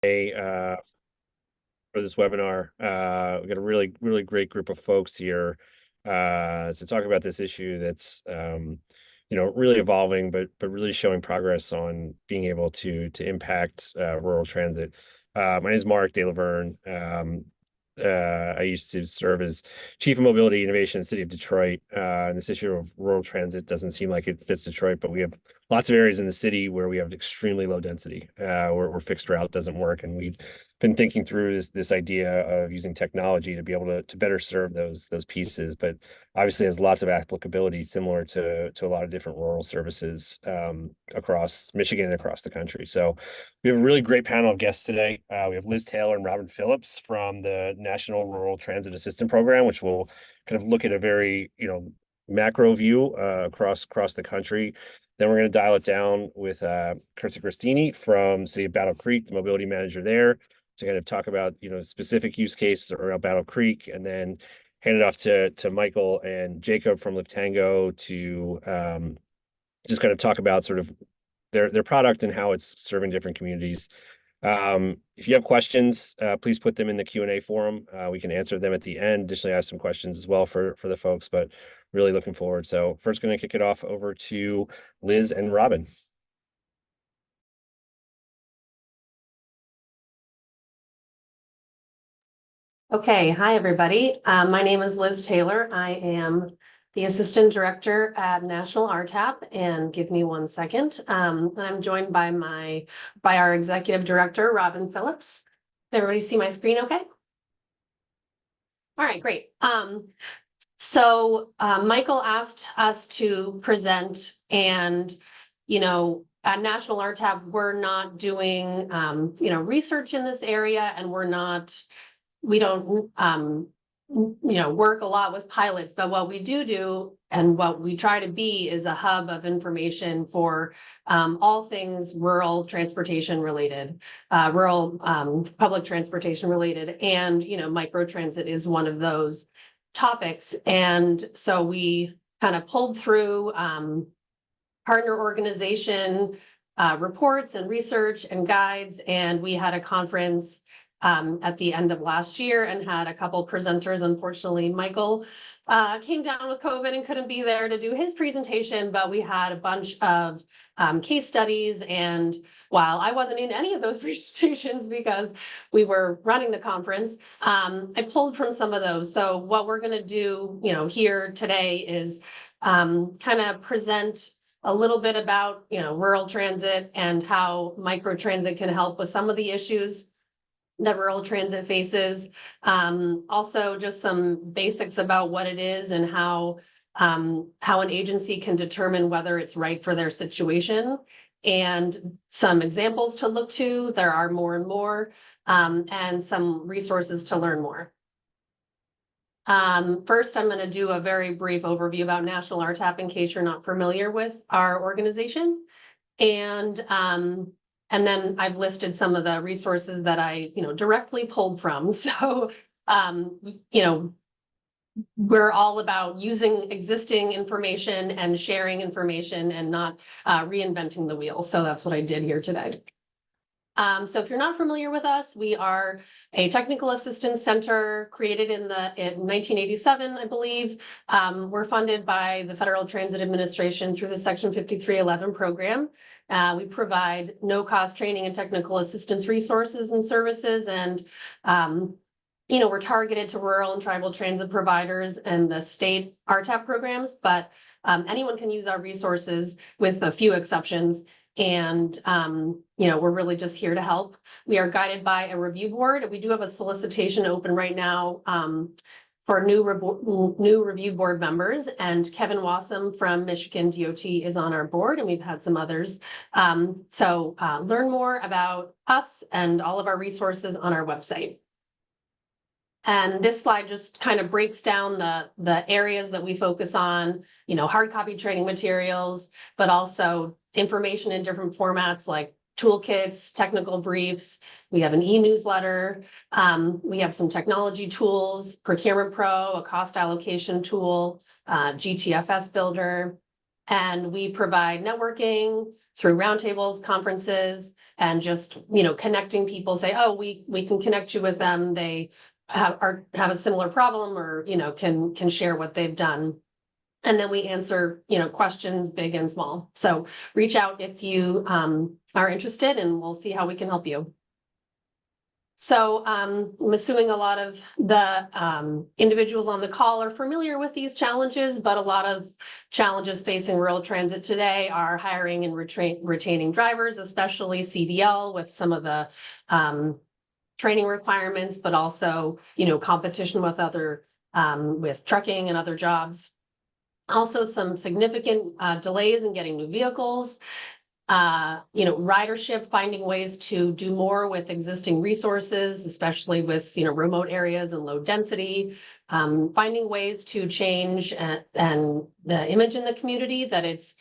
For this webinar. We've got a really great group of folks here to talk about this issue that's really evolving, but really showing progress on being able to impact rural transit. My name is Mark De Laverne. I used to serve as Chief of Mobility Innovation in the city of Detroit. And this issue of rural transit doesn't seem like it fits Detroit, but we have lots of areas in the city where we have extremely low density, where fixed route doesn't work. And we've been thinking through this idea of using technology to be able to better serve those pieces, but obviously has lots of applicability similar to a lot of different rural services across Michigan and across the country. So we have a really great panel of guests today. We have Liz Taylor and Robin Phillips from the National Rural Transit Assistance Program, which will kind of look at a very macro view across the country. Then we're going to dial it down with Kirsty Christini from City of Battle Creek, the mobility manager there, to kind of talk about specific use cases around Battle Creek, and then hand it off to Michael and Jacob from Liftango to just kind of talk about sort of their product and how it's serving different communities. If you have questions, please put them in the Q&A forum. We can answer them at the end. Additionally, I have some questions as well for the folks, but really looking forward. So first going to kick it off over to Liz and Robin. Okay, hi everybody. My name is Liz Taylor. I am the Assistant Director at National RTAP, and give me 1 second. And I'm joined by our Executive Director, Robin Phillips. Can everybody see my screen okay? All right, great. So Michael asked us to present, and at National RTAP, we're not doing research in this area, and we don't work a lot with pilots, but what we do and what we try to be is a hub of information for all things rural transportation related, rural public transportation related, and microtransit is one of those topics. And so we kind of pulled through partner organization reports and research and guides, and we had a conference at the end of last year and had a couple presenters. Unfortunately, Michael came down with COVID and couldn't be there to do his presentation, but we had a bunch of case studies. And while I wasn't in any of those presentations because we were running the conference, I pulled from some of those. So what we're going to do, here today is kind of present a little bit about, rural transit and how microtransit can help with some of the issues that rural transit faces. Also just some basics about what it is and how an agency can determine whether it's right for their situation, and some examples to look to. There are more and more, and some resources to learn more. First, I'm going to do a very brief overview about National RTAP in case you're not familiar with our organization. And then I've listed some of the resources that I, directly pulled from. So, we're all about using existing information and sharing information and not reinventing the wheel. So that's what I did here today. So if you're not familiar with us, we are a technical assistance center created in 1987, I believe. We're funded by the Federal Transit Administration through the Section 5311 program. We provide no-cost training and technical assistance resources and services, and we're targeted to rural and tribal transit providers and the state RTAP programs, but anyone can use our resources with a few exceptions. And, we're really just here to help. We are guided by a review board. We do have a solicitation open right now for new review board members, and Kevin Wassam from Michigan DOT is on our board, and we've had some others. So learn more about us and all of our resources on our website. And this slide just kind of breaks down the areas that we focus on, hard copy training materials, but also information in different formats like toolkits, technical briefs. We have an e-newsletter. We have some technology tools, Procurement Pro, a cost allocation tool, GTFS builder. And we provide networking through roundtables, conferences, and just, connecting people, say, oh, we can connect you with them. They have a similar problem, or, can share what they've done. And then we answer, questions big and small. So reach out if you are interested, and we'll see how we can help you. So I'm assuming a lot of the individuals on the call are familiar with these challenges, but a lot of challenges facing rural transit today are hiring and retaining drivers, especially CDL, with some of the training requirements, but also, competition with other with trucking and other jobs. Also, some significant delays in getting new vehicles. Ridership, finding ways to do more with existing resources, especially with, remote areas and low density, finding ways to change and the image in the community, that it's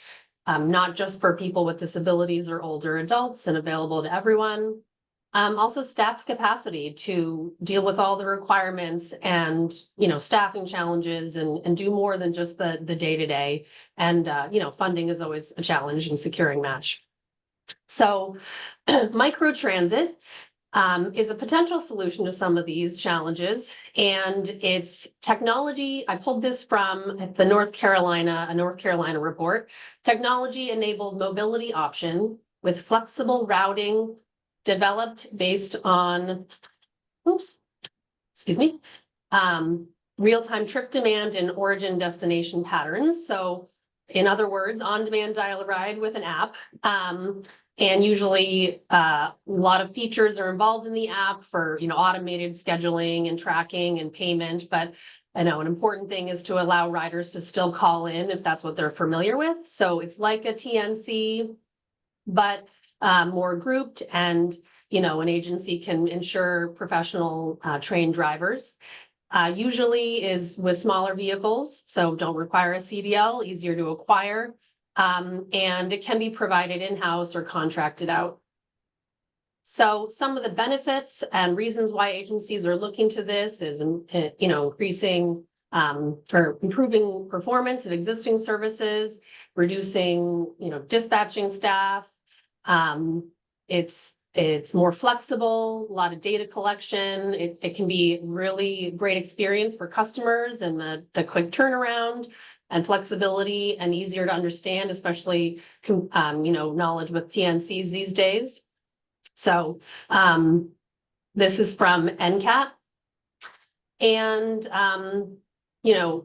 not just for people with disabilities or older adults and available to everyone. Also staff capacity to deal with all the requirements and, staffing challenges, and do more than just the day-to-day. And, funding is always a challenge in securing match. So microtransit is a potential solution to some of these challenges, and it's technology. I pulled this from a North Carolina report. Technology-enabled mobility option with flexible routing, developed based on, real-time trip demand and origin destination patterns. So in other words, on-demand dial-a-ride with an app. And usually a lot of features are involved in the app for, automated scheduling and tracking and payment. But I know an important thing is to allow riders to still call in if that's what they're familiar with. So it's like a TNC, but more grouped, and, an agency can ensure professional trained drivers. Usually is with smaller vehicles, so don't require a CDL, easier to acquire. And it can be provided in-house or contracted out. So some of the benefits and reasons why agencies are looking to this is, increasing or improving performance of existing services, reducing, dispatching staff. It's more flexible, a lot of data collection. It can be really great experience for customers, and the quick turnaround and flexibility, and easier to understand, especially, knowledge with TNCs these days. So this is from NCAT. And,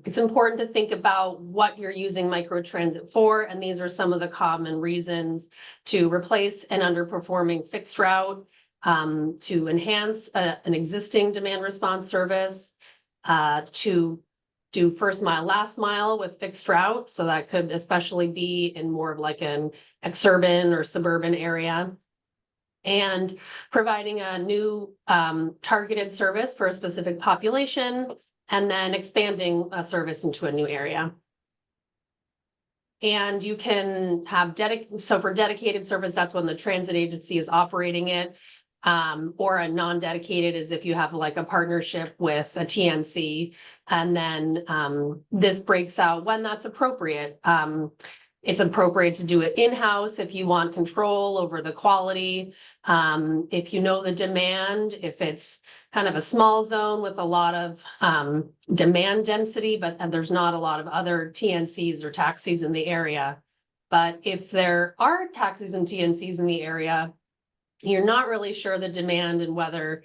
it's important to think about what you're using microtransit for. And these are some of the common reasons: to replace an underperforming fixed route, to enhance an existing demand response service, to do first mile, last mile with fixed route. So that could especially be in more of like an exurban or suburban area. And providing a new targeted service for a specific population, and then expanding a service into a new area. And you can have so for dedicated service, that's when the transit agency is operating it. Or a non-dedicated is if you have like a partnership with a TNC, and then this breaks out when that's appropriate. It's appropriate to do it in-house if you want control over the quality. If you know the demand, if it's kind of a small zone with a lot of demand density, and there's not a lot of other TNCs or taxis in the area. But if there are taxis and TNCs in the area, you're not really sure the demand and whether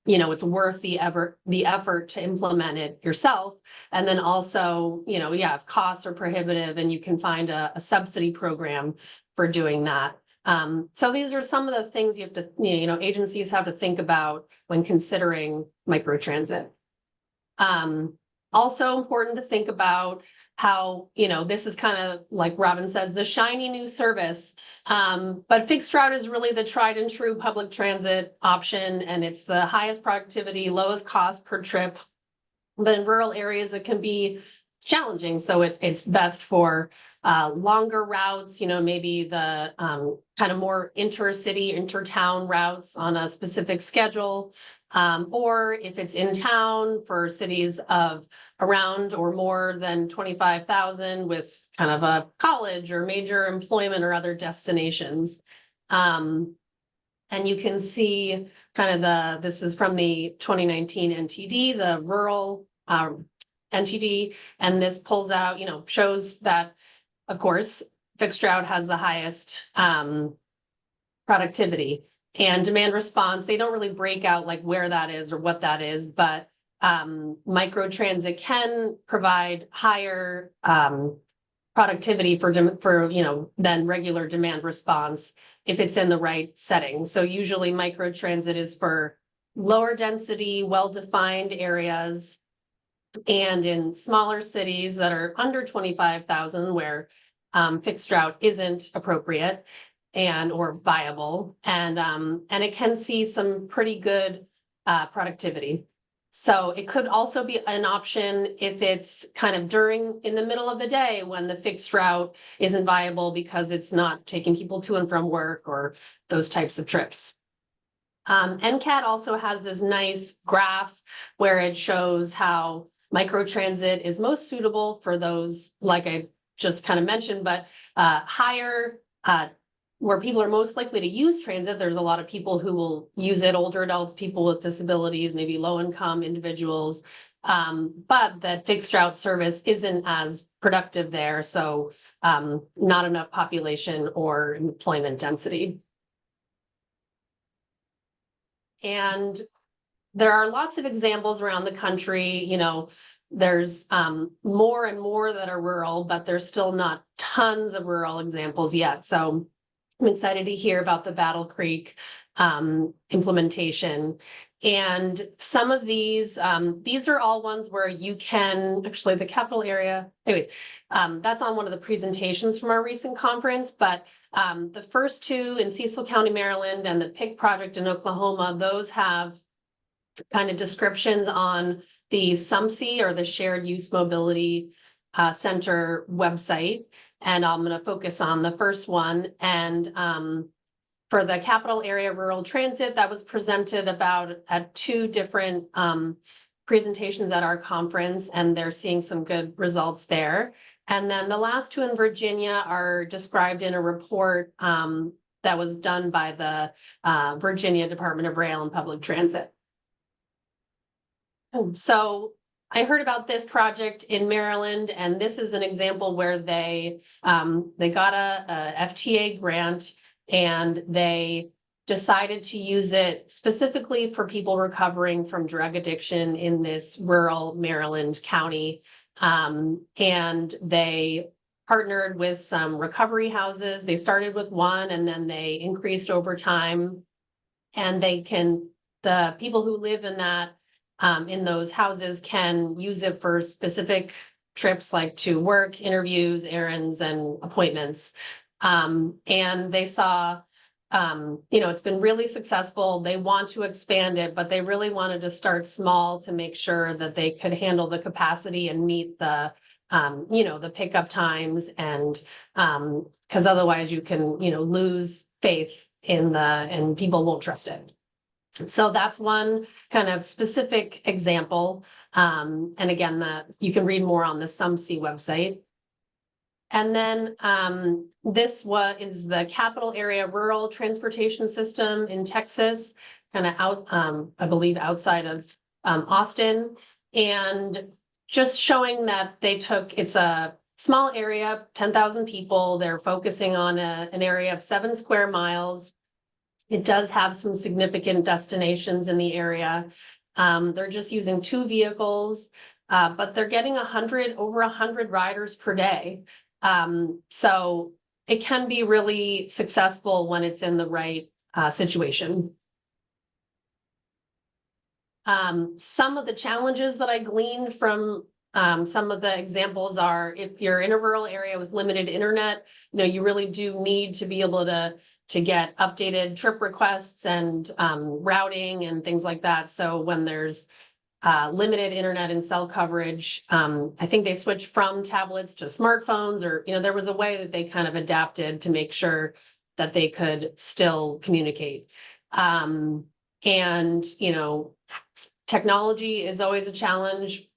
it's worth the effort to implement it yourself. And then also, if costs are prohibitive, and you can find a subsidy program for doing that. So these are some of the things you have to, agencies have to think about when considering microtransit. Also important to think about how, this is kind of like Robin says, the shiny new service, but fixed route is really the tried and true public transit option, and it's the highest productivity, lowest cost per trip. But in rural areas, it can be challenging. So it's best for longer routes, maybe the kind of more intercity, intertown routes on a specific schedule. Or if it's in town for cities of around or more than 25,000 with kind of a college or major employment or other destinations. And you can see kind of this is from the 2019 NTD, the rural NTD, and this pulls out, shows that, of course, fixed route has the highest productivity and demand response. They don't really break out like where that is or what that is, but microtransit can provide higher productivity for than regular demand response if it's in the right setting. So usually microtransit is for lower density, well-defined areas, and in smaller cities that are under 25,000 where fixed route isn't appropriate or viable, and it can see some pretty good productivity. So it could also be an option if it's kind of in the middle of the day when the fixed route isn't viable because it's not taking people to and from work or those types of trips. NCAT also has this nice graph where it shows how microtransit is most suitable for those, like I just kind of mentioned, but higher where people are most likely to use transit. There's a lot of people who will use it, older adults, people with disabilities, maybe low income individuals, but that fixed route service isn't as productive there. So not enough population or employment density. And there are lots of examples around the country, there's more and more that are rural, but there's still not tons of rural examples yet. So I'm excited to hear about the Battle Creek implementation. And some of these are all ones where you can, actually the capital area, anyways, that's on one of the presentations from our recent conference, but the first two in Cecil County, Maryland, and the PIC project in Oklahoma, those have kind of descriptions on the SUMC, or the Shared Use Mobility Center website. And I'm going to focus on the first one. And for the capital area rural transit, that was presented at two different presentations at our conference, and they're seeing some good results there. And then the last two in Virginia are described in a report that was done by the Virginia Department of Rail and Public Transit. So I heard about this project in Maryland, and this is an example where they got a FTA grant, and they decided to use it specifically for people recovering from drug addiction in this rural Maryland county. And they partnered with some recovery houses. They started with one, and then they increased over time. And the people who live in those houses can use it for specific trips, like to work, interviews, errands, and appointments. And they saw, it's been really successful. They want to expand it, but they really wanted to start small to make sure that they could handle the capacity and meet the pickup times, and because otherwise you can, lose faith and people won't trust it. So that's one kind of specific example. And again, you can read more on the SUMC website. And then this is the capital area rural transportation system in Texas, kind of out, I believe, outside of Austin. And just showing that it's a small area, 10,000 people. They're focusing on an area of 7 square miles. It does have some significant destinations in the area. They're just using 2 vehicles, but they're getting over 100 riders per day. So it can be really successful when it's in the right situation. Some of the challenges that I gleaned from some of the examples are, if you're in a rural area with limited internet, you really do need to be able to get updated trip requests and routing and things like that. So when there's limited internet and cell coverage. I think they switched from tablets to smartphones, or, there was a way that they kind of adapted to make sure that they could still communicate. And, technology is always a challenge,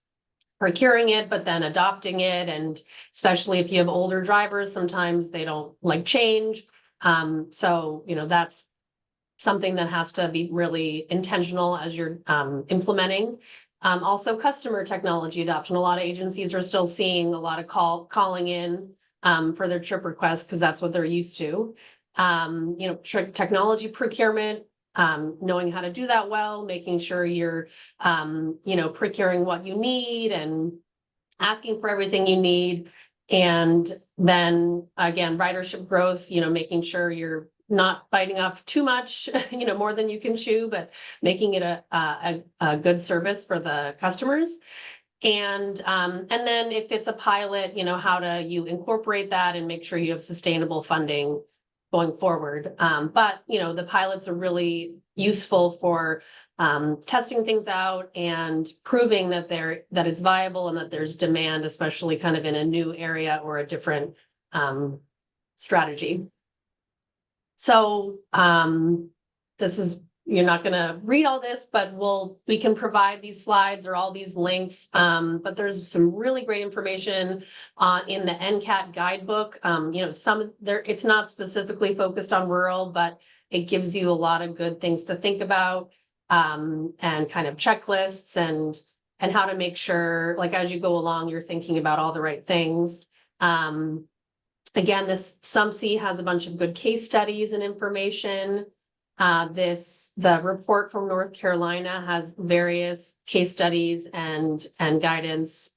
procuring it, but then adopting it. And especially if you have older drivers, sometimes they don't like change. So, that's something that has to be really intentional as you're implementing. Also, customer technology adoption. A lot of agencies are still seeing a lot of calling in for their trip requests because that's what they're used to. Technology procurement, knowing how to do that well, making sure you're, procuring what you need and asking for everything you need. And then again, ridership growth, making sure you're not biting off too much, more than you can chew, but making it a good service for the customers. And then if it's a pilot, how do you incorporate that and make sure you have sustainable funding going forward. But, the pilots are really useful for testing things out and proving that it's viable and that there's demand, especially kind of in a new area or a different strategy. So this is, you're not going to read all this, but we can provide these slides or all these links. But there's some really great information in the NCAT guidebook. It's not specifically focused on rural, but it gives you a lot of good things to think about, and kind of checklists and how to make sure, like, as you go along, you're thinking about all the right things. Again, this SUMC has a bunch of good case studies and information. The report from North Carolina has various case studies and guidance.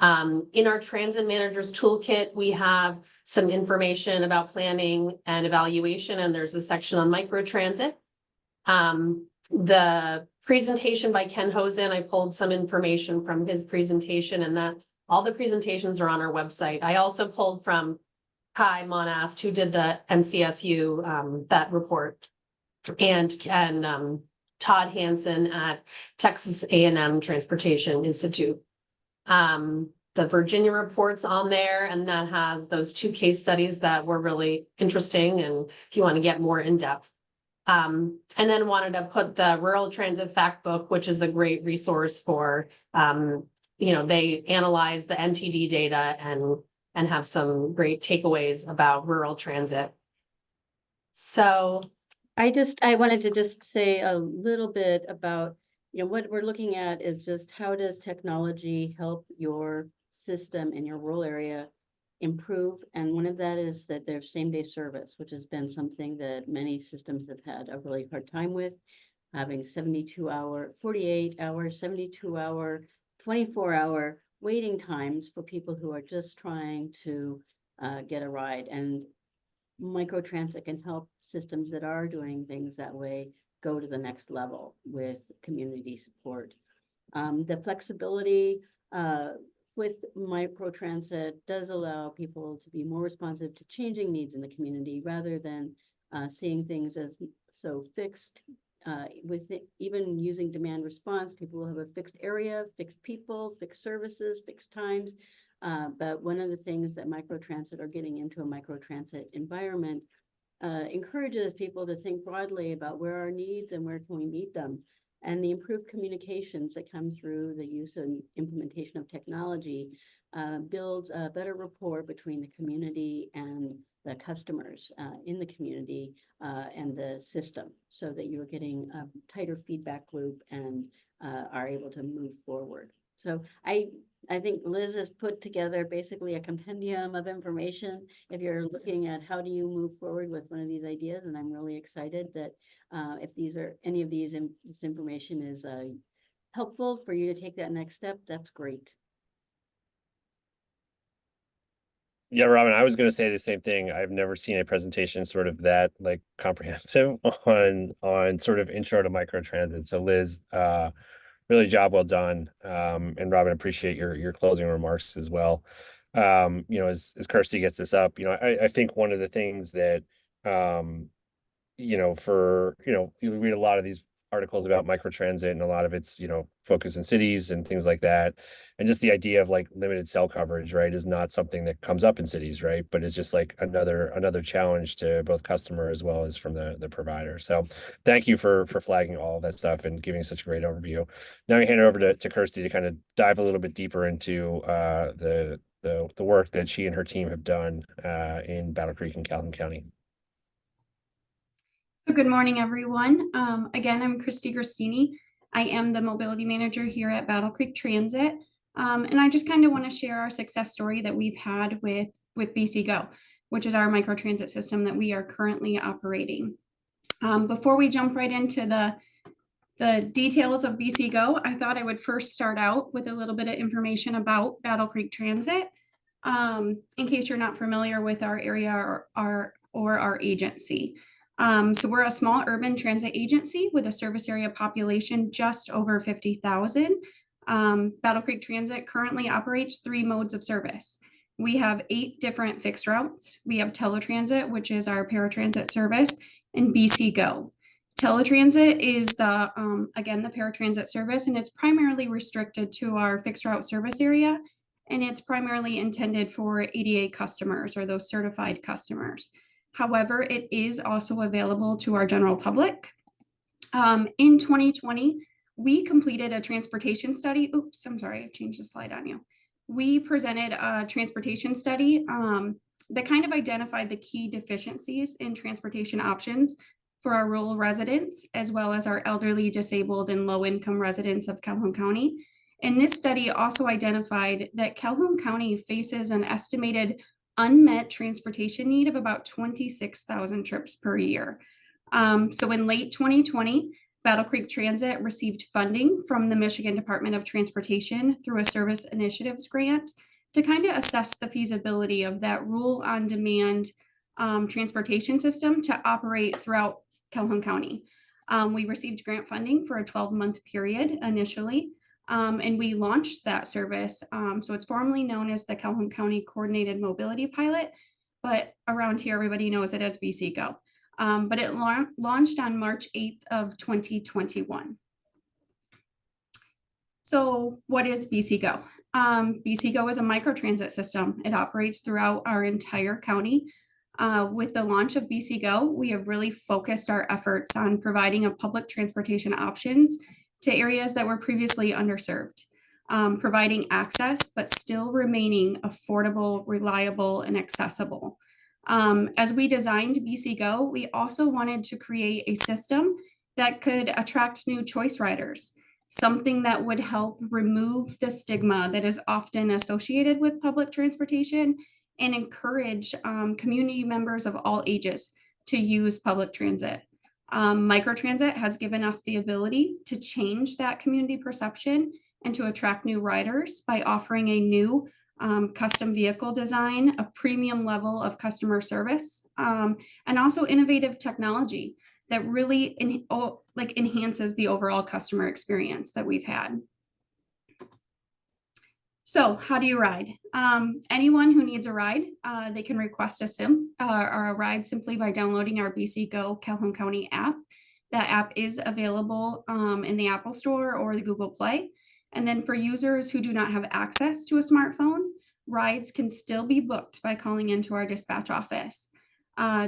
In our transit managers toolkit, we have some information about planning and evaluation, and there's a section on microtransit. The presentation by Ken Hosen, I pulled some information from his presentation, and that all the presentations are on our website. I also pulled from Kai Monast, who did the NCSU, that report, and Todd Hansen at Texas A&M Transportation Institute. The Virginia report's on there, and that has those 2 case studies that were really interesting, and if you want to get more in depth. And then wanted to put the Rural Transit Fact Book, which is a great resource for, they analyze the MTD data and have some great takeaways about rural transit. So I wanted to just say a little bit about, what we're looking at is just how does technology help your system in your rural area improve? And one of that is that there's same-day service, which has been something that many systems have had a really hard time with, having 72-hour, 48-hour, 72-hour, 24-hour waiting times for people who are just trying to get a ride. And microtransit can help systems that are doing things that way go to the next level with community support. The flexibility with microtransit does allow people to be more responsive to changing needs in the community rather than seeing things as so fixed. Even using demand response, people will have a fixed area, fixed people, fixed services, fixed times. But one of the things that microtransit or getting into a microtransit environment encourages people to think broadly about where our needs and where can we meet them. And the improved communications that come through the use and implementation of technology builds a better rapport between the community and the customers in the community and the system, so that you're getting a tighter feedback loop and are able to move forward. So I think Liz has put together basically a compendium of information if you're looking at how do you move forward with one of these ideas. And I'm really excited that if any of these this information is helpful for you to take that next step, that's great. Yeah, Robin, I was going to say the same thing. I've never seen a presentation sort of that like comprehensive on sort of intro to microtransit. So Liz, really job well done. And Robin, appreciate your closing remarks as well. As Kirsty gets this up, I think one of the things that you read a lot of these articles about microtransit, and a lot of it's, focus in cities and things like that. And just the idea of like limited cell coverage, right, is not something that comes up in cities, right? But it's just like another challenge to both customer as well as from the provider. So thank you for flagging all of that stuff and giving such a great overview. Now I hand it over to Kirsty to kind of dive a little bit deeper into the work that she and her team have done in Battle Creek and Calhoun County. So good morning, everyone. Again, I'm Christy Gristini. I am the mobility manager here at Battle Creek Transit. And I just kind of want to share our success story that we've had with BC Go, which is our microtransit system that we are currently operating. Before we jump right into the details of BC Go, I thought I would first start out with a little bit of information about Battle Creek Transit, in case you're not familiar with our area or our agency. So we're a small urban transit agency with a service area population just over 50,000. Battle Creek Transit currently operates 3 modes of service. We have 8 different fixed routes. We have Teletransit, which is our paratransit service, and BC Go. Teletransit is again, the paratransit service, and it's primarily restricted to our fixed route service area, and it's primarily intended for ADA customers or those certified customers. However, it is also available to our general public. In 2020, we completed a transportation study. Oops, I'm sorry, I changed the slide on you. We presented a transportation study that kind of identified the key deficiencies in transportation options for our rural residents, as well as our elderly, disabled, and low-income residents of Calhoun County. And this study also identified that Calhoun County faces an estimated unmet transportation need of about 26,000 trips per year. So in late 2020, Battle Creek Transit received funding from the Michigan Department of Transportation through a service initiatives grant to kind of assess the feasibility of that rural on-demand transportation system to operate throughout Calhoun County. We received grant funding for a 12-month period initially. And we launched that service. So it's formally known as the Calhoun County Coordinated Mobility Pilot, but around here, everybody knows it as BC Go. But it launched on March 8th of 2021. So what is BC Go? BC Go is a microtransit system. It operates throughout our entire county. With the launch of BC Go, we have really focused our efforts on providing a public transportation options to areas that were previously underserved, providing access, but still remaining affordable, reliable, and accessible. As we designed BC Go, we also wanted to create a system that could attract new choice riders, something that would help remove the stigma that is often associated with public transportation and encourage community members of all ages to use public transit. Microtransit has given us the ability to change that community perception and to attract new riders by offering a new custom vehicle design, a premium level of customer service, and also innovative technology that really enhances the overall customer experience that we've had. So how do you ride? Anyone who needs a ride, they can request a sim or a ride simply by downloading our BC Go Calhoun County app. That app is available in the Apple Store or the Google Play. And then for users who do not have access to a smartphone, rides can still be booked by calling into our dispatch office.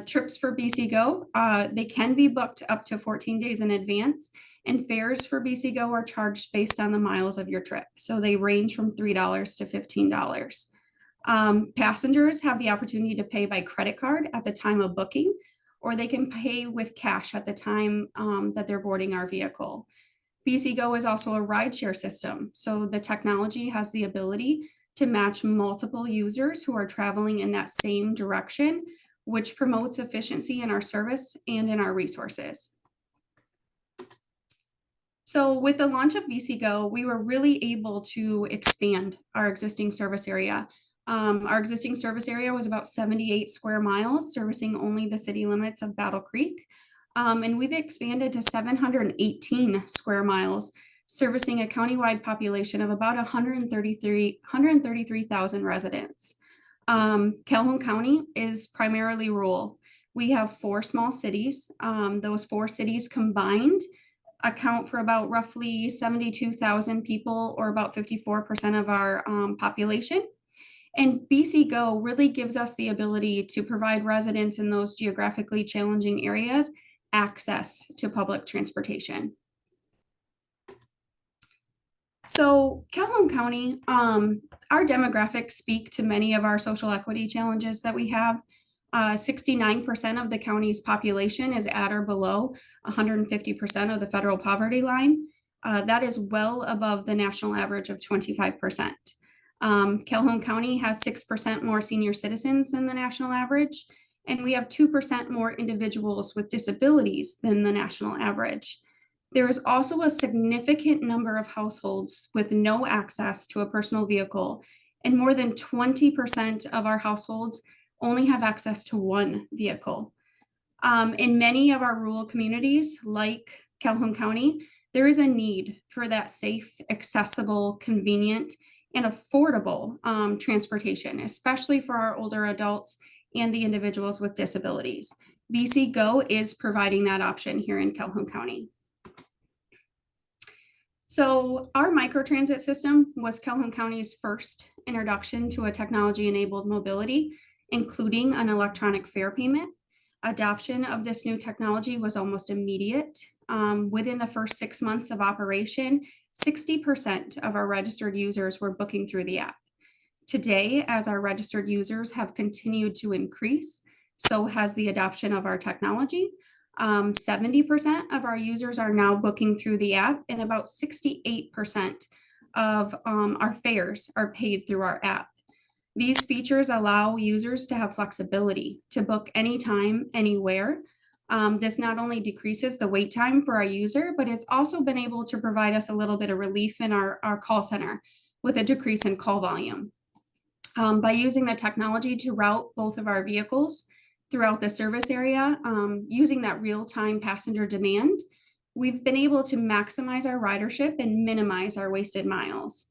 Trips for BC Go, they can be booked up to 14 days in advance, and fares for BC Go are charged based on the miles of your trip. So they range from $3 to $15. Passengers have the opportunity to pay by credit card at the time of booking, or they can pay with cash at the time that they're boarding our vehicle. BC Go is also a rideshare system, so the technology has the ability to match multiple users who are traveling in that same direction, which promotes efficiency in our service and in our resources. So with the launch of BC Go, we were really able to expand our existing service area. Our existing service area was about 78 square miles, servicing only the city limits of Battle Creek. And we've expanded to 718 square miles, servicing a countywide population of about 133,000 residents. Calhoun County is primarily rural. We have 4 small cities. Those 4 cities combined account for about roughly 72,000 people, or about 54% of our population. And BC Go really gives us the ability to provide residents in those geographically challenging areas access to public transportation. So Calhoun County, our demographics speak to many of our social equity challenges that we have. 69% of the county's population is at or below 150% of the federal poverty line. That is well above the national average of 25%. Calhoun County has 6% more senior citizens than the national average, and we have 2% more individuals with disabilities than the national average. There is also a significant number of households with no access to a personal vehicle, and more than 20% of our households only have access to one vehicle. In many of our rural communities, like Calhoun County, there is a need for that safe, accessible, convenient, and affordable transportation, especially for our older adults and the individuals with disabilities. BC Go is providing that option here in Calhoun County. So our microtransit system was Calhoun County's first introduction to a technology-enabled mobility, including an electronic fare payment. Adoption of this new technology was almost immediate. Within the first 6 months of operation, 60% of our registered users were booking through the app. Today, as our registered users have continued to increase, so has the adoption of our technology. 70% of our users are now booking through the app, and about 68% of our fares are paid through our app. These features allow users to have flexibility to book anytime, anywhere. This not only decreases the wait time for our user, but it's also been able to provide us a little bit of relief in our call center with a decrease in call volume. By using the technology to route both of our vehicles throughout the service area, using that real-time passenger demand, we've been able to maximize our ridership and minimize our wasted miles.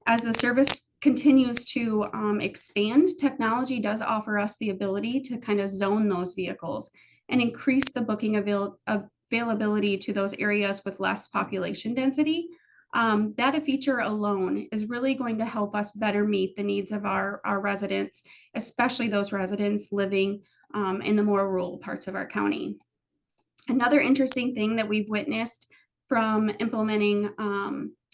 As the service continues to expand, technology does offer us the ability to kind of zone those vehicles and increase the booking availability to those areas with less population density. That a feature alone is really going to help us better meet the needs of our residents, especially those residents living in the more rural parts of our county. Another interesting thing that we've witnessed from implementing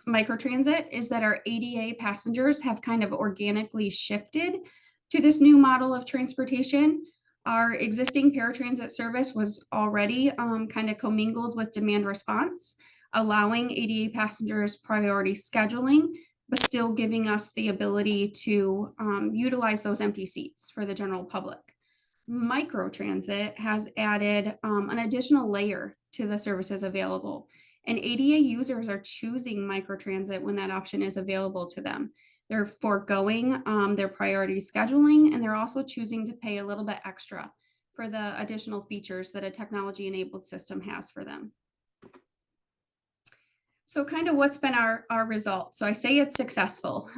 microtransit is that our ADA passengers have kind of organically shifted to this new model of transportation. Our existing paratransit service was already kind of commingled with demand response, allowing ADA passengers priority scheduling, but still giving us the ability to utilize those empty seats for the general public. Microtransit has added an additional layer to the services available, and ADA users are choosing microtransit when that option is available to them. They're foregoing their priority scheduling, and they're also choosing to pay a little bit extra for the additional features that a technology-enabled system has for them. So kind of what's been our result? So I say it's successful.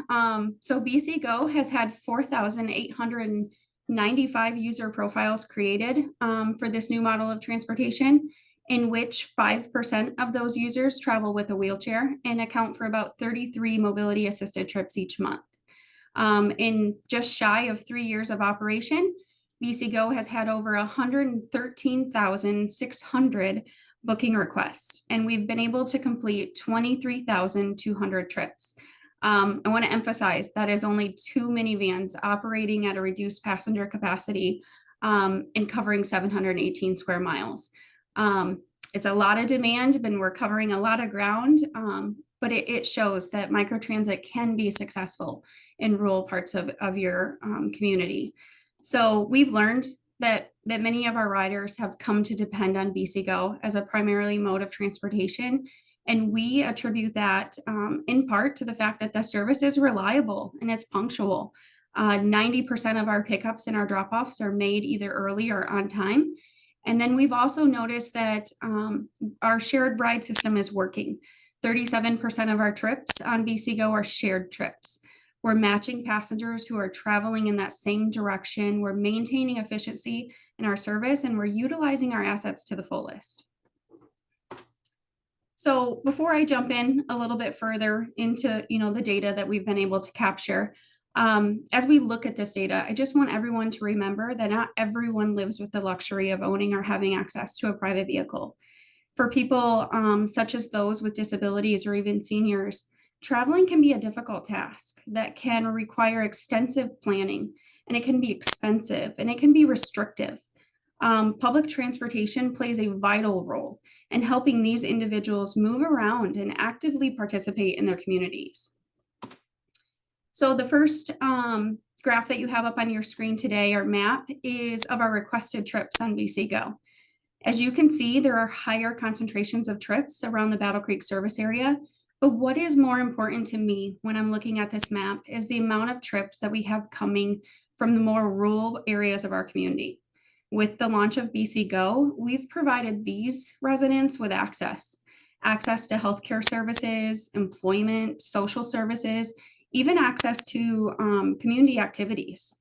So BC Go has had 4,895 user profiles created for this new model of transportation, in which 5% of those users travel with a wheelchair and account for about 33 mobility assisted trips each month. In just shy of 3 years of operation, BC Go has had over 113,600 booking requests, and we've been able to complete 23,200 trips. I want to emphasize that is only 2 minivans operating at a reduced passenger capacity and covering 718 square miles. It's a lot of demand, and we're covering a lot of ground, but it shows that microtransit can be successful in rural parts of your community. So we've learned that many of our riders have come to depend on BC Go as a primarily mode of transportation. And we attribute that in part to the fact that the service is reliable and it's punctual. 90% of our pickups and our drop-offs are made either early or on time. And then we've also noticed that our shared ride system is working. 37% of our trips on BC Go are shared trips. We're matching passengers who are traveling in that same direction. We're maintaining efficiency in our service, and we're utilizing our assets to the fullest. So before I jump in a little bit further into, the data that we've been able to capture, as we look at this data, I just want everyone to remember that not everyone lives with the luxury of owning or having access to a private vehicle. For people such as those with disabilities or even seniors, traveling can be a difficult task that can require extensive planning, and it can be expensive and it can be restrictive. Public transportation plays a vital role in helping these individuals move around and actively participate in their communities. So the first graph that you have up on your screen today, or map, is of our requested trips on BC Go. As you can see, there are higher concentrations of trips around the Battle Creek service area. But what is more important to me when I'm looking at this map is the amount of trips that we have coming from the more rural areas of our community. With the launch of BC Go, we've provided these residents with access to healthcare services, employment, social services, even access to community activities.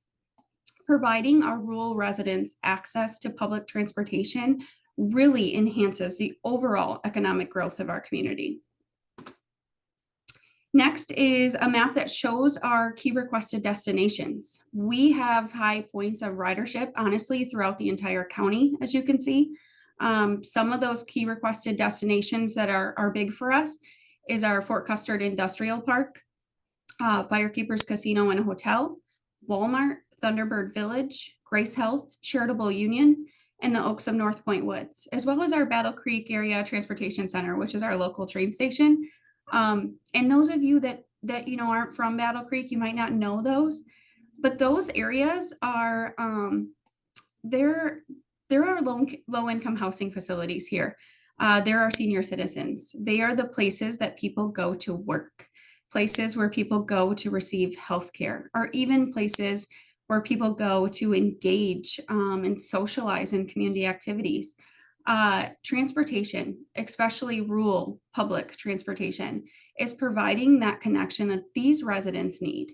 Providing our rural residents access to public transportation really enhances the overall economic growth of our community. Next is a map that shows our key requested destinations. We have high points of ridership, honestly, throughout the entire county, as you can see. Some of those key requested destinations that are big for us is our Fort Custard Industrial Park, Firekeepers Casino and Hotel, Walmart, Thunderbird Village, Grace Health, Charitable Union, and the Oaks of North Point Woods, as well as our Battle Creek Area Transportation Center, which is our local train station. And those of you that aren't from Battle Creek, you might not know those, but those areas are there are low income housing facilities here. There are senior citizens. They are the places that people go to work, places where people go to receive healthcare, or even places where people go to engage and socialize in community activities. Transportation, especially rural public transportation, is providing that connection that these residents need.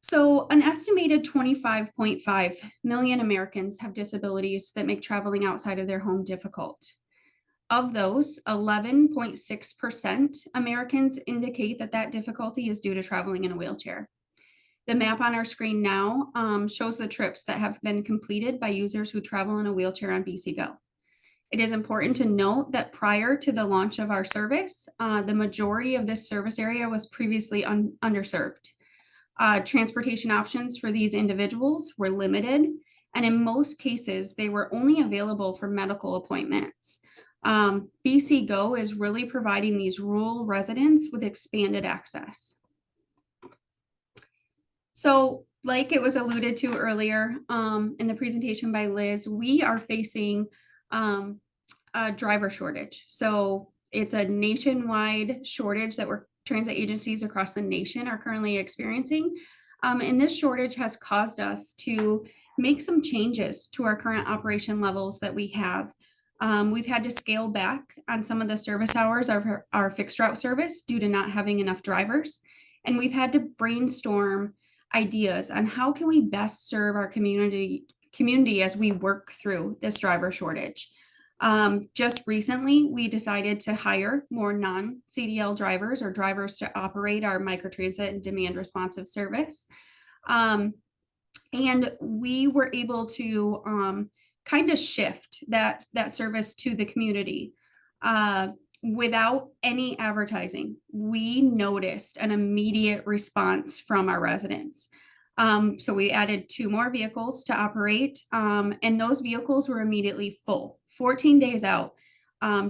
So an estimated 25.5 million Americans have disabilities that make traveling outside of their home difficult. Of those, 11.6% Americans indicate that difficulty is due to traveling in a wheelchair. The map on our screen now shows the trips that have been completed by users who travel in a wheelchair on BC Go. It is important to note that prior to the launch of our service, the majority of this service area was previously underserved. Transportation options for these individuals were limited, and in most cases, they were only available for medical appointments. BC Go is really providing these rural residents with expanded access. So, like it was alluded to earlier in the presentation by Liz, we are facing a driver shortage. So it's a nationwide shortage that transit agencies across the nation are currently experiencing. And this shortage has caused us to make some changes to our current operation levels that we have. We've had to scale back on some of the service hours of our fixed route service due to not having enough drivers. And we've had to brainstorm ideas on how can we best serve our community as we work through this driver shortage. Just recently, we decided to hire more non-CDL drivers, or drivers to operate our microtransit and demand responsive service. And we were able to kind of shift that service to the community without any advertising. We noticed an immediate response from our residents. So we added 2 more vehicles to operate, and those vehicles were immediately full, 14 days out,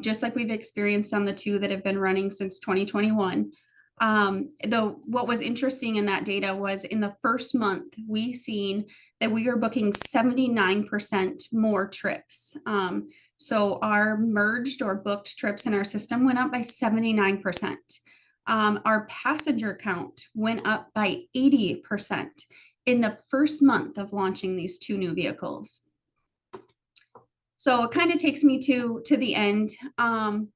just like we've experienced on the 2 that have been running since 2021. Though what was interesting in that data was in the first month, we seen that we were booking 79% more trips. So our merged or booked trips in our system went up by 79%. Our passenger count went up by 80% in the first month of launching these 2 new vehicles. So it kind of takes me to the end.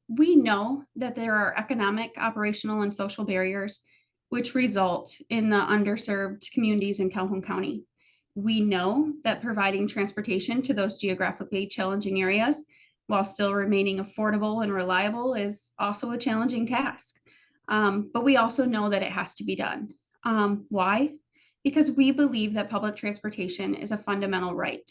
We know that there are economic, operational, and social barriers which result in the underserved communities in Calhoun County. We know that providing transportation to those geographically challenging areas while still remaining affordable and reliable is also a challenging task. But we also know that it has to be done. Why? Because we believe that public transportation is a fundamental right.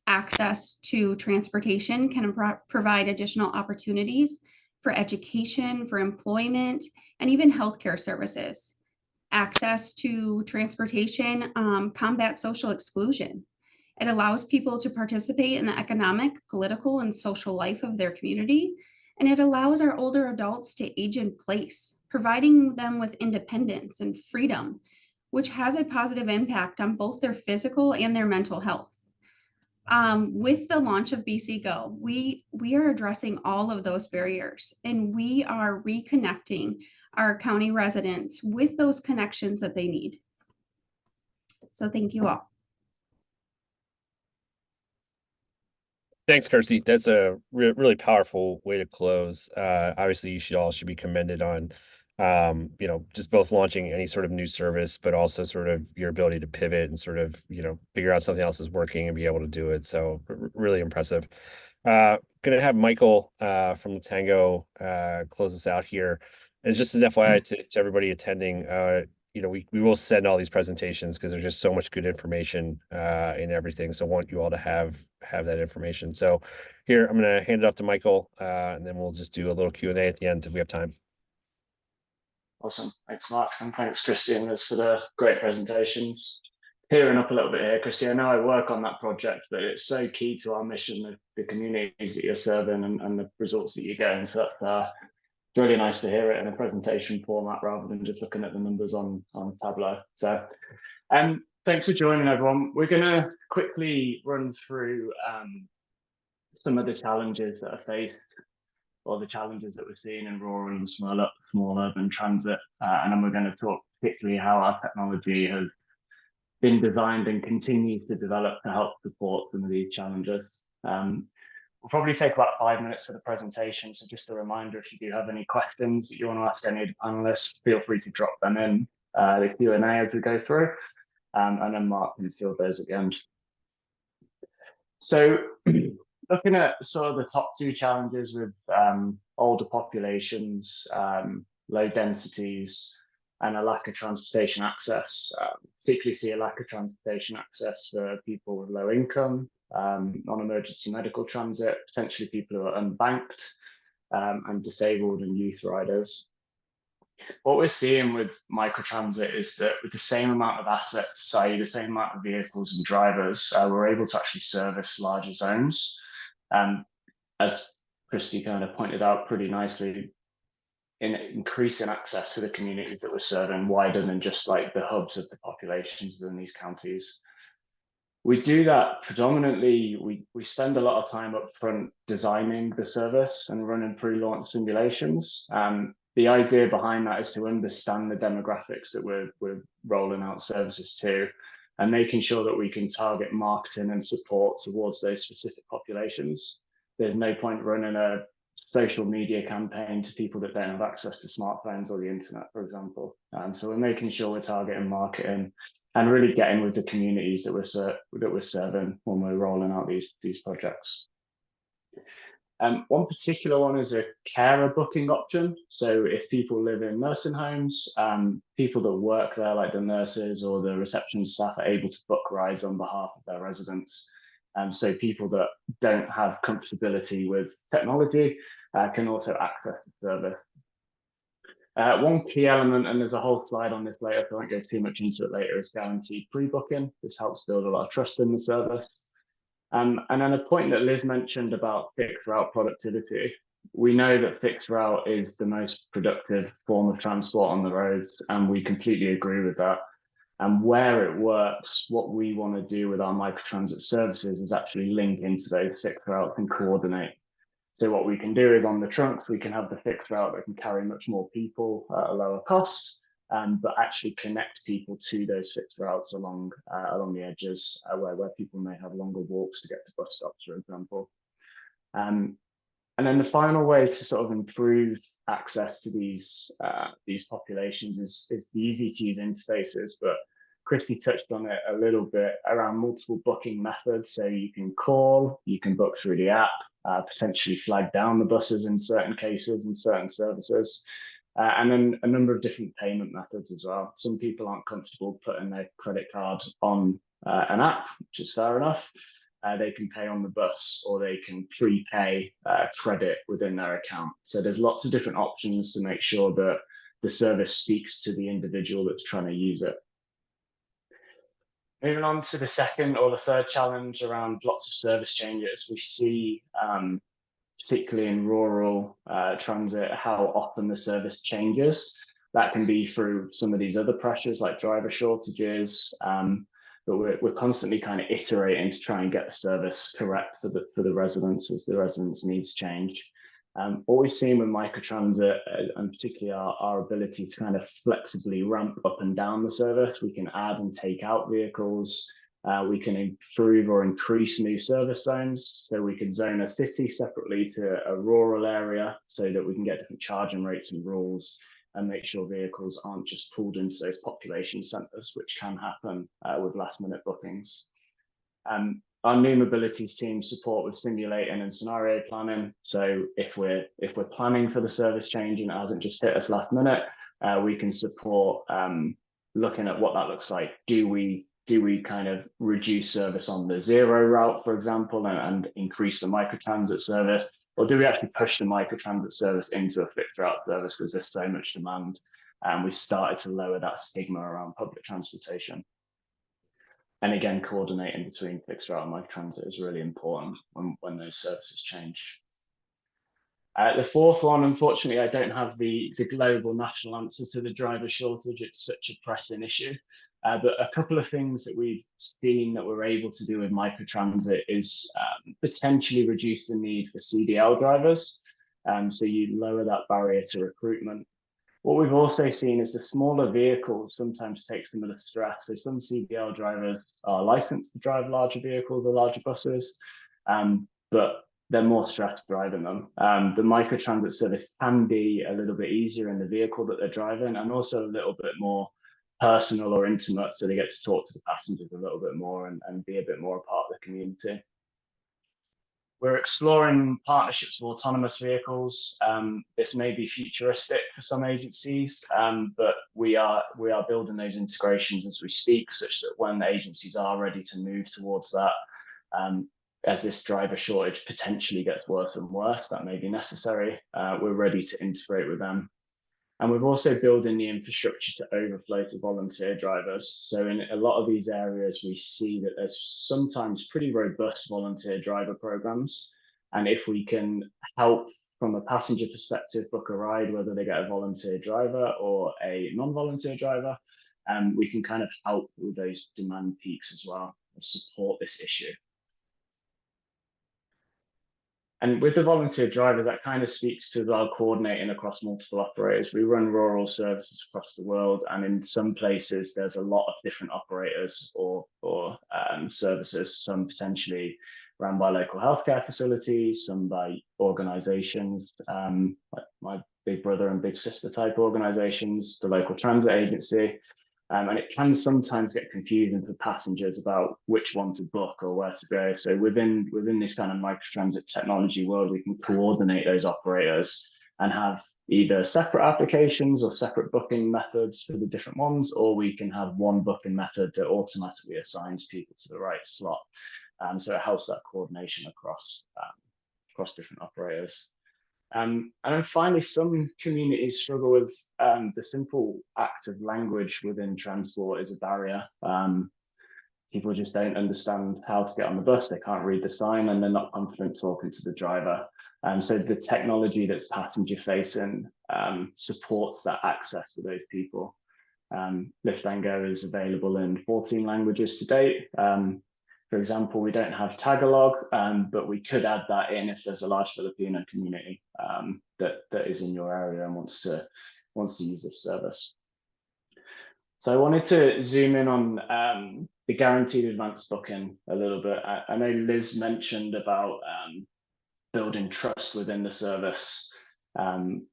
Access to transportation can provide additional opportunities for education, for employment, and even healthcare services. Access to transportation combats social exclusion. It allows people to participate in the economic, political, and social life of their community. And it allows our older adults to age in place, providing them with independence and freedom, which has a positive impact on both their physical and their mental health. With the launch of BC Go, we are addressing all of those barriers, and we are reconnecting our county residents with those connections that they need. So thank you all. Thanks, Kirsty. That's a really powerful way to close. Obviously, you should all be commended on, just both launching any sort of new service, but also sort of your ability to pivot and sort of, figure out something else is working and be able to do it. So really impressive. Gonna have Michael from Liftango close us out here. And just as FYI to everybody attending, we will send all these presentations because there's just so much good information in everything. So I want you all to have that information. So here, I'm going to hand it off to Michael, and then we'll just do a little Q&A at the end if we have time. Awesome. Thanks, Mark. And thanks, Christy and Liz, for the great presentations. Tearing up a little bit here, Christy. I know I work on that project, but it's so key to our mission, the communities that you're serving and the results that you're getting. So it's really nice to hear it in a presentation format rather than just looking at the numbers on Tableau. So thanks for joining, everyone. We're going to quickly run through some of the challenges that are faced, or the challenges that we're seeing in rural and small urban transit. And then we're going to talk particularly how our technology has been designed and continues to develop to help support some of these challenges. We'll probably take about 5 minutes for the presentation. So just a reminder, if you do have any questions that you want to ask any of the panelists, feel free to drop them in the Q&A as we go through. And then Mark can field those at the end. So looking at sort of the top two challenges with older populations, low densities, and a lack of transportation access, particularly see a lack of transportation access for people with low income, non-emergency medical transit, potentially people who are unbanked, and disabled and youth riders. What we're seeing with microtransit is that with the same amount of assets, i.e. the same amount of vehicles and drivers, we're able to actually service larger zones. As Christy kind of pointed out pretty nicely, in increasing access for the communities that we're serving wider than just like the hubs of the populations within these counties. We do that predominantly, we spend a lot of time up front designing the service and running pre-launch simulations. The idea behind that is to understand the demographics that we're rolling out services to, and making sure that we can target marketing and support towards those specific populations. There's no point running a social media campaign to people that don't have access to smartphones or the internet, for example. So we're making sure we're targeting marketing and really getting with the communities that we're serving when we're rolling out these projects. One particular one is a carer booking option. So if people live in nursing homes, people that work there, like the nurses or the reception staff, are able to book rides on behalf of their residents. So people that don't have comfortability with technology can also access the service. One key element, and there's a whole slide on this later, so I won't go too much into it later, is guaranteed pre-booking. This helps build a lot of trust in the service. And then a point that Liz mentioned about fixed route productivity. We know that fixed route is the most productive form of transport on the roads, and we completely agree with that. And where it works, what we want to do with our microtransit services is actually link into those fixed routes and coordinate. So what we can do is on the trunks, we can have the fixed route that can carry much more people at a lower cost, but actually connect people to those fixed routes along the edges where people may have longer walks to get to bus stops, for example. And then the final way to sort of improve access to these populations is the easy to use interfaces, but Christy touched on it a little bit around multiple booking methods. So you can call, you can book through the app, potentially flag down the buses in certain cases and certain services. And then a number of different payment methods as well. Some people aren't comfortable putting their credit card on an app, which is fair enough. They can pay on the bus, or they can prepay credit within their account. So there's lots of different options to make sure that the service speaks to the individual that's trying to use it. Moving on to the second or the third challenge around lots of service changes, we see, particularly in rural transit, how often the service changes. That can be through some of these other pressures like driver shortages, but we're constantly kind of iterating to try and get the service correct for the residents as the residents' needs change. What we've seen with microtransit, and particularly our ability to kind of flexibly ramp up and down the service, we can add and take out vehicles. We can improve or increase new service zones. So we could zone a city separately to a rural area so that we can get different charging rates and rules and make sure vehicles aren't just pulled into those population centres, which can happen with last minute bookings. Our new mobilities team support with simulating and scenario planning. So if we're planning for the service change and it hasn't just hit us last minute, we can support looking at what that looks like. Do we kind of reduce service on the zero route, for example, and increase the microtransit service? Or do we actually push the microtransit service into a fixed route service because there's so much demand? And we've started to lower that stigma around public transportation. And again, coordinating between fixed route and microtransit is really important when those services change. The fourth one, unfortunately, I don't have the global national answer to the driver shortage. It's such a pressing issue. But a couple of things that we've seen that we're able to do with microtransit is potentially reduce the need for CDL drivers. So you lower that barrier to recruitment. What we've also seen is the smaller vehicles sometimes take some of the stress. So some CDL drivers are licensed to drive larger vehicles or larger buses, but they're more stressed driving them. The microtransit service can be a little bit easier in the vehicle that they're driving, and also a little bit more personal or intimate, so they get to talk to the passengers a little bit more and be a bit more a part of the community. We're exploring partnerships with autonomous vehicles. This may be futuristic for some agencies, but we are building those integrations as we speak, such that when the agencies are ready to move towards that, as this driver shortage potentially gets worse and worse, that may be necessary, we're ready to integrate with them. And we're also building the infrastructure to overflow to volunteer drivers. So in a lot of these areas, we see that there's sometimes pretty robust volunteer driver programs. And if we can help from a passenger perspective book a ride, whether they get a volunteer driver or a non-volunteer driver, we can kind of help with those demand peaks as well and support this issue. And with the volunteer drivers, that kind of speaks to our coordinating across multiple operators. We run rural services across the world, and in some places there's a lot of different operators or services, some potentially run by local healthcare facilities, some by organizations, like my big brother and big sister type organizations, the local transit agency. And it can sometimes get confusing for passengers about which one to book or where to go. So within this kind of microtransit technology world, we can coordinate those operators and have either separate applications or separate booking methods for the different ones, or we can have one booking method that automatically assigns people to the right slot. So it helps that coordination across different operators. And then finally, some communities struggle with the simple act of language within transport is a barrier. People just don't understand how to get on the bus. They can't read the sign and they're not confident talking to the driver. And so the technology that's passenger facing supports that access for those people. Liftango is available in 14 languages to date. For example, we don't have Tagalog, but we could add that in if there's a large Filipino community that is in your area and wants to use this service. So I wanted to zoom in on the guaranteed advance booking a little bit. I know Liz mentioned about building trust within the service, and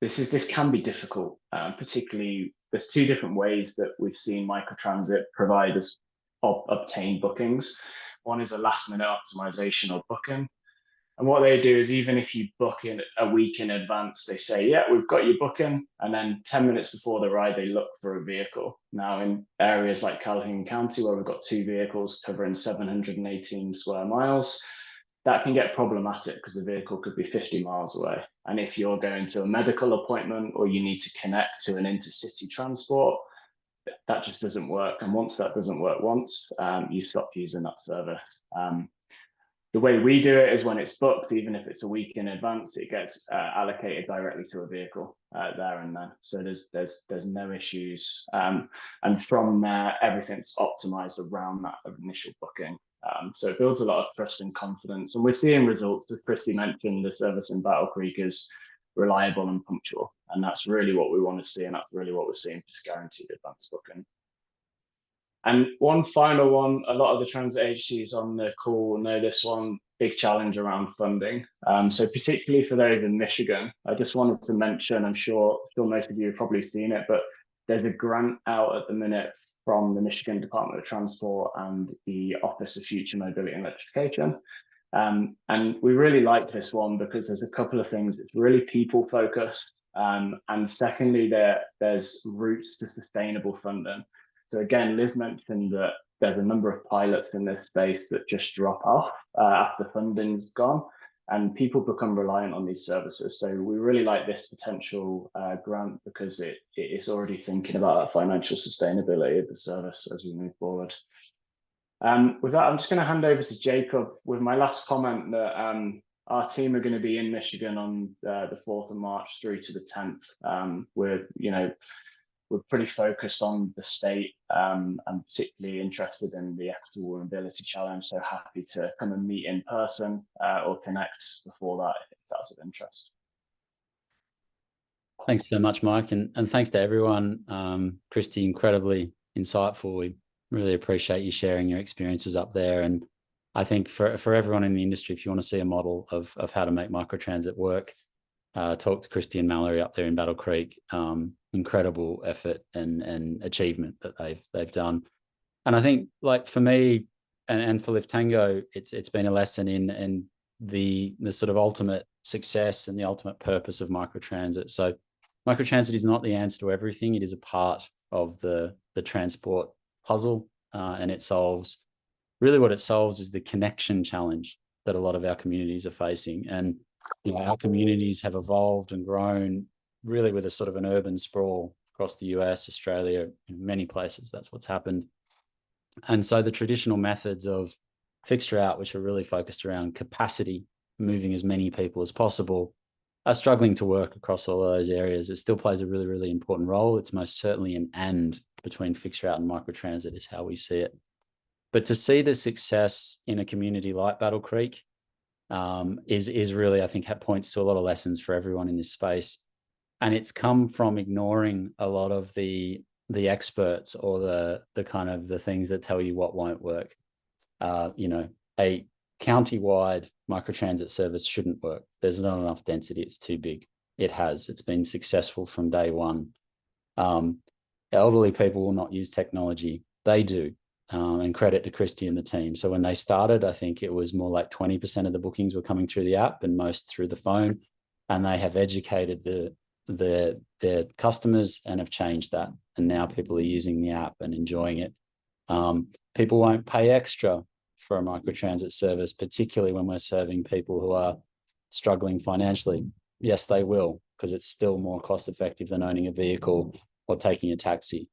this can be difficult, particularly there's two different ways that we've seen microtransit providers obtain bookings. One is a last minute optimization or booking, And what they do is, even if you book in a week in advance, they say, yeah, we've got your booking. And then 10 minutes before the ride, they look for a vehicle. Now, in areas like Calhoun County, where we've got 2 vehicles covering 718 square miles, that can get problematic because the vehicle could be 50 miles away. And if you're going to a medical appointment or you need to connect to an intercity transport, that just doesn't work. And once that doesn't work you stop using that service. The way we do it is, when it's booked, even if it's a week in advance, it gets allocated directly to a vehicle there and then. So there's no issues. And from there, everything's optimized around that initial booking. So it builds a lot of trust and confidence. And we're seeing results. As Christy mentioned, the service in Battle Creek is reliable and punctual. And that's really what we want to see. And that's really what we're seeing, just guaranteed advance booking. And one final one, a lot of the transit agencies on the call know this one, big challenge around funding. So particularly for those in Michigan, I just wanted to mention, I'm sure most of you have probably seen it, but there's a grant out at the minute from the Michigan Department of Transport and the Office of Future Mobility and Electrification. And we really like this one because there's a couple of things. It's really people focused. And secondly, there's routes to sustainable funding. So again, Liz mentioned that there's a number of pilots in this space that just drop off after funding's gone, and people become reliant on these services. So we really like this potential grant because it's already thinking about that financial sustainability of the service as we move forward. With that, I'm just going to hand over to Jacob with my last comment that our team are going to be in Michigan on the 4th of March through to the 10th. We're pretty focused on the state and particularly interested in the Equitable Mobility Challenge. So happy to come and meet in person or connect before that if that's of interest. Thanks so much, Mike. And thanks to everyone. Christy, incredibly insightful. We really appreciate you sharing your experiences up there. And I think for everyone in the industry, if you want to see a model of how to make microtransit work, talk to Christy and Mallory up there in Battle Creek. Incredible effort and achievement that they've done. And I think, like, for me and for Liftango, it's been a lesson in the sort of ultimate success and the ultimate purpose of microtransit. So microtransit is not the answer to everything. It is a part of the transport puzzle, and it solves, really what it solves is the connection challenge that a lot of our communities are facing. And our communities have evolved and grown really with a sort of an urban sprawl across the US, Australia, in many places. That's what's happened. And so the traditional methods of fixed route, which are really focused around capacity, moving as many people as possible, are struggling to work across all of those areas. It still plays a really, really important role. It's most certainly an and between fixed route and microtransit is how we see it. But to see the success in a community like Battle Creek is really, I think, points to a lot of lessons for everyone in this space. And it's come from ignoring a lot of the experts or the kind of the things that tell you what won't work. A county-wide microtransit service shouldn't work. There's not enough density. It's too big. It's been successful from day one. Elderly people will not use technology. They do. And credit to Christy and the team. So when they started, I think it was more like 20% of the bookings were coming through the app and most through the phone. And they have educated their customers and have changed that. And now people are using the app and enjoying it. People won't pay extra for a microtransit service, particularly when we're serving people who are struggling financially. Yes, they will, because it's still more cost effective than owning a vehicle or taking a taxi.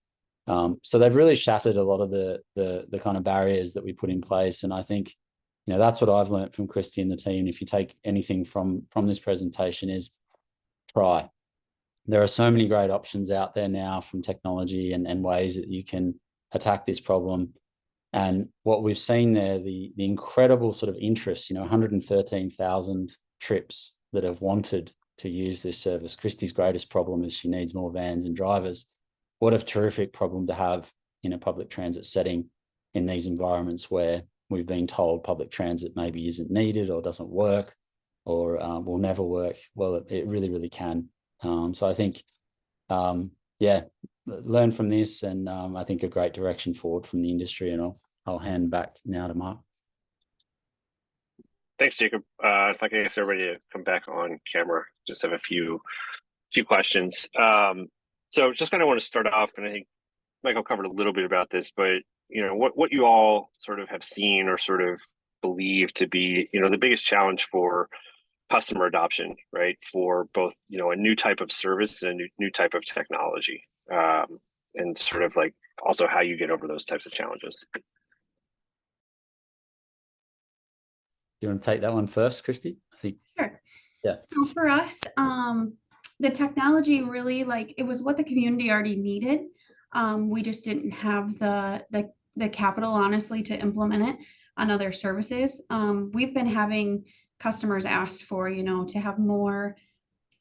So they've really shattered a lot of the kind of barriers that we put in place. And I think, that's what I've learned from Christy and the team. If you take anything from this presentation, is try. There are so many great options out there now from technology and ways that you can attack this problem. And what we've seen there, the incredible sort of interest, 113,000 trips that have wanted to use this service. Christy's greatest problem is she needs more vans and drivers. What a terrific problem to have in a public transit setting in these environments where we've been told public transit maybe isn't needed or doesn't work or will never work. Well, it really, really can. So I think, learn from this, and I think a great direction forward from the industry. And I'll hand back now to Mark. Thanks, Jacob. If I can ask everybody to come back on camera, just have a few questions. So just kind of want to start off, and I think Michael covered a little bit about this, but what you all sort of have seen or sort of believe to be the biggest challenge for customer adoption, right? For both a new type of service and a new type of technology, and sort of like also how you get over those types of challenges. You want to take that one first, Christy? I think. Sure. Yeah. So for us, the technology really it was what the community already needed. We just didn't have the capital, honestly, to implement it on other services. We've been having customers ask for, to have more,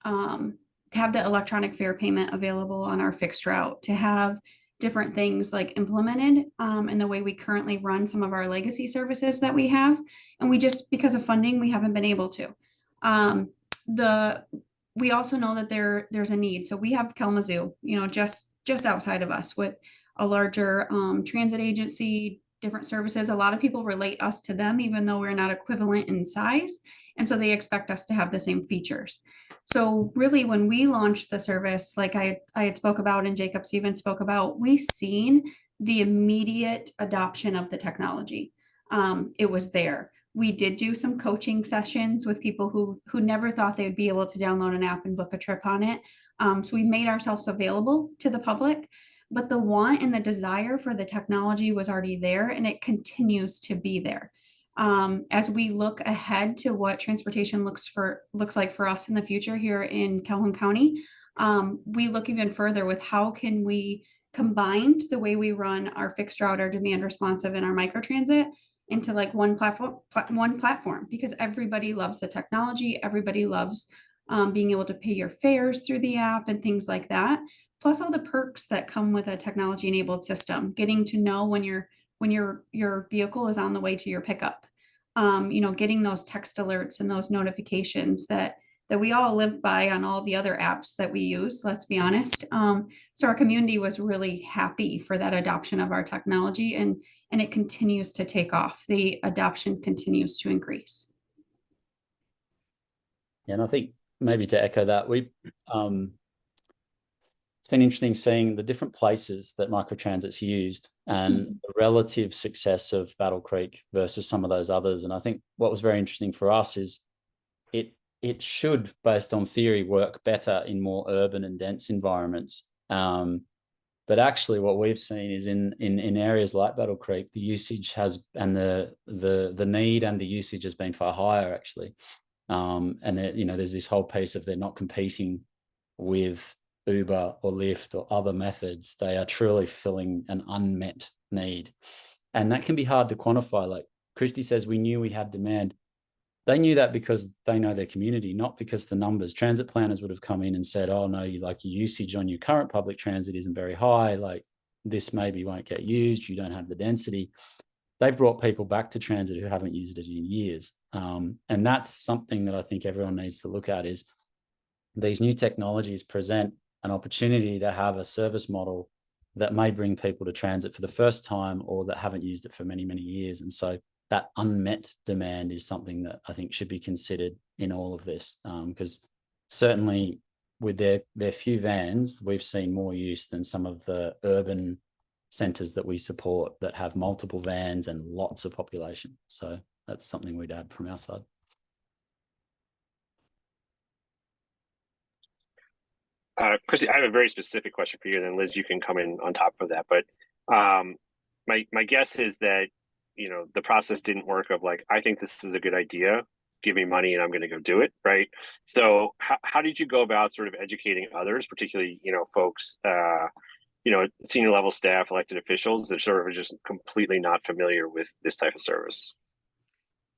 to have the electronic fare payment available on our fixed route, to have different things implemented in the way we currently run some of our legacy services that we have. And we just, because of funding, we haven't been able to. We also know that there's a need. So we have Kalamazoo, just outside of us, with a larger transit agency, different services. A lot of people relate us to them, even though we're not equivalent in size. And so they expect us to have the same features. So really, when we launched the service, like I had spoke about and Jacob Stevens spoke about, we've seen the immediate adoption of the technology. It was there. We did do some coaching sessions with people who never thought they would be able to download an app and book a trip on it. So we made ourselves available to the public, but the want and the desire for the technology was already there, and it continues to be there. As we look ahead to what transportation looks like for us in the future here in Calhoun County, we look even further with how can we combine the way we run our fixed route, our demand responsive, and our microtransit into one platform, because everybody loves the technology. Everybody loves being able to pay your fares through the app and things like that. Plus all the perks that come with a technology enabled system, getting to know when your vehicle is on the way to your pickup, getting those text alerts and those notifications that we all live by on all the other apps that we use, let's be honest. So our community was really happy for that adoption of our technology, and it continues to take off. The adoption continues to increase. Yeah, and I think maybe to echo that, it's been interesting seeing the different places that microtransit's used and the relative success of Battle Creek versus some of those others. And I think what was very interesting for us is it should, based on theory, work better in more urban and dense environments. But actually what we've seen is in areas like Battle Creek, the usage has, and the need and the usage has been far higher actually. And there's this whole piece of they're not competing with Uber or Lyft or other methods. They are truly filling an unmet need. And that can be hard to quantify. Like Christy says, we knew we had demand. They knew that because they know their community, not because the numbers. Transit planners would have come in and said, oh no, your usage on your current public transit isn't very high. Like this maybe won't get used. You don't have the density. They've brought people back to transit who haven't used it in years. And that's something that I think everyone needs to look at, is these new technologies present an opportunity to have a service model that may bring people to transit for the first time or that haven't used it for many, many years. And so that unmet demand is something that I think should be considered in all of this, because certainly with their few vans, we've seen more use than some of the urban centres that we support that have multiple vans and lots of population. So that's something we'd add from our side. Christy, I have a very specific question for you, and then Liz, you can come in on top of that. But my guess is that the process didn't work of I think this is a good idea, give me money and I'm going to go do it, right? So how did you go about sort of educating others, particularly folks, senior level staff, elected officials that sort of are just completely not familiar with this type of service?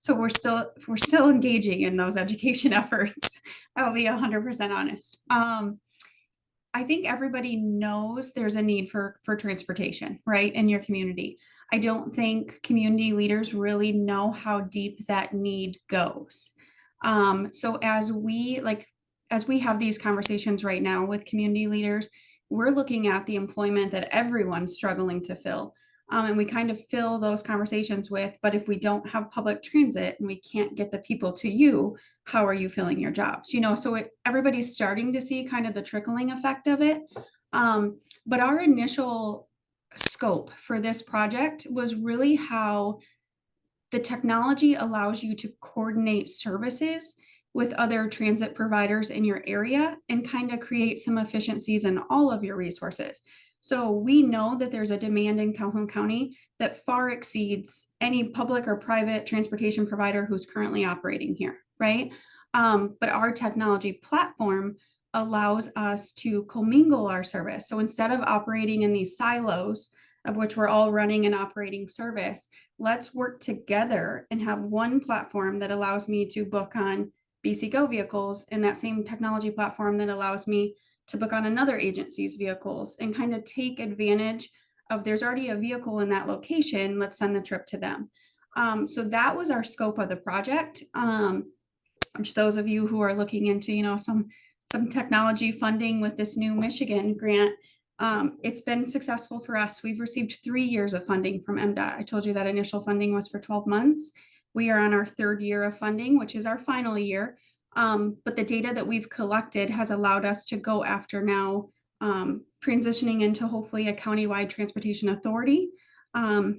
So we're still engaging in those education efforts. I'll be 100% honest. I think everybody knows there's a need for transportation, right, in your community. I don't think community leaders really know how deep that need goes. So as we have these conversations right now with community leaders, we're looking at the employment that everyone's struggling to fill. And we kind of fill those conversations with, but if we don't have public transit and we can't get the people to you, how are you filling your jobs? So everybody's starting to see kind of the trickling effect of it. But our initial scope for this project was really how the technology allows you to coordinate services with other transit providers in your area and kind of create some efficiencies in all of your resources. So we know that there's a demand in Calhoun County that far exceeds any public or private transportation provider who's currently operating here, right? But our technology platform allows us to commingle our service. So instead of operating in these silos, of which we're all running an operating service, let's work together and have one platform that allows me to book on BC Go vehicles, and that same technology platform that allows me to book on another agency's vehicles, and kind of take advantage of there's already a vehicle in that location, let's send the trip to them. So that was our scope of the project, which those of you who are looking into, some technology funding with this new Michigan grant, it's been successful for us. We've received 3 years of funding from MDOT. I told you that initial funding was for 12 months. We are on our 3rd year of funding, which is our final year. But the data that we've collected has allowed us to go after now transitioning into hopefully a countywide transportation authority.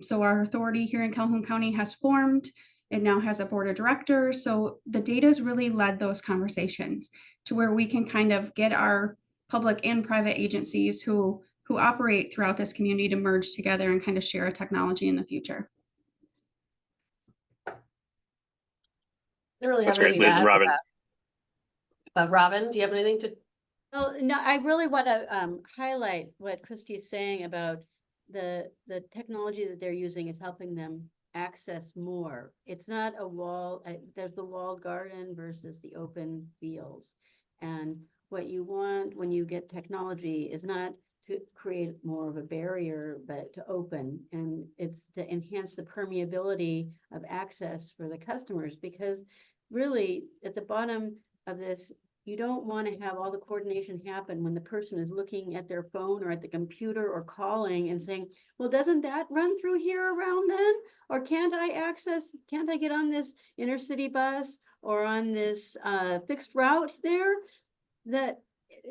So our authority here in Calhoun County has formed. It now has a board of directors. So the data has really led those conversations to where we can kind of get our public and private agencies who operate throughout this community to merge together and kind of share a technology in the future. I don't really That's have great, anything to Liz add and to Robin. that. But Robin, do you have anything to? Well, no, I really want to highlight what Christy is saying about the technology that they're using is helping them access more. It's not a wall. There's the walled garden versus the open fields. And what you want when you get technology is not to create more of a barrier, but to open. And it's to enhance the permeability of access for the customers, because really at the bottom of this, you don't want to have all the coordination happen when the person is looking at their phone or at the computer or calling and saying, well, doesn't that run through here around then? Or can't I get on this intercity bus or on this fixed route there? That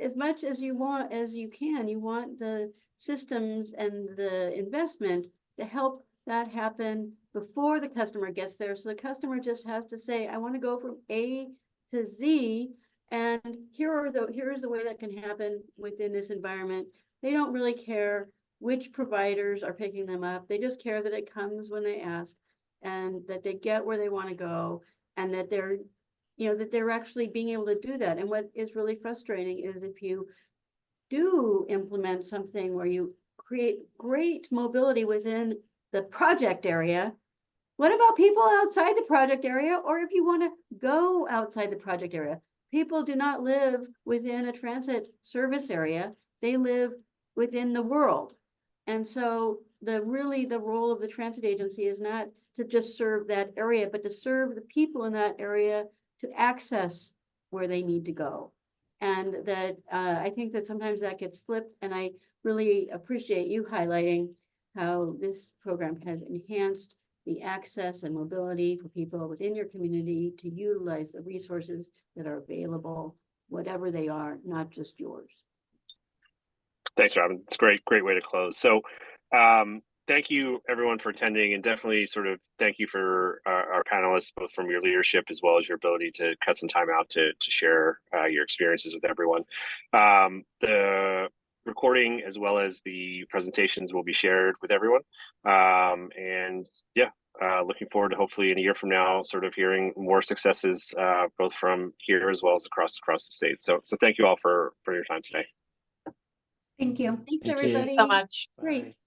as much as you want, you want the systems and the investment to help that happen before the customer gets there. So the customer just has to say, I want to go from A to Z. And here's the way that can happen within this environment. They don't really care which providers are picking them up. They just care that it comes when they ask, and that they get where they want to go, and that they're actually being able to do that. And what is really frustrating is if you do implement something where you create great mobility within the project area, what about people outside the project area? Or if you want to go outside the project area? People do not live within a transit service area. They live within the world. And so the role of the transit agency is not to just serve that area, but to serve the people in that area to access where they need to go. And that I think that sometimes that gets flipped. And I really appreciate you highlighting how this program has enhanced the access and mobility for people within your community to utilize the resources that are available, whatever they are, not just yours. Thanks, Robin. It's a great way to close. So thank you everyone for attending, and definitely sort of thank you for our panelists, both from your leadership as well as your ability to cut some time out to share your experiences with everyone. The recording as well as the presentations will be shared with everyone. And yeah, looking forward to hopefully in a year from now, sort of hearing more successes, both from here as well as across the state. So thank you all for your time today. Thank you. Thanks, Thank you. everybody. So much. Great.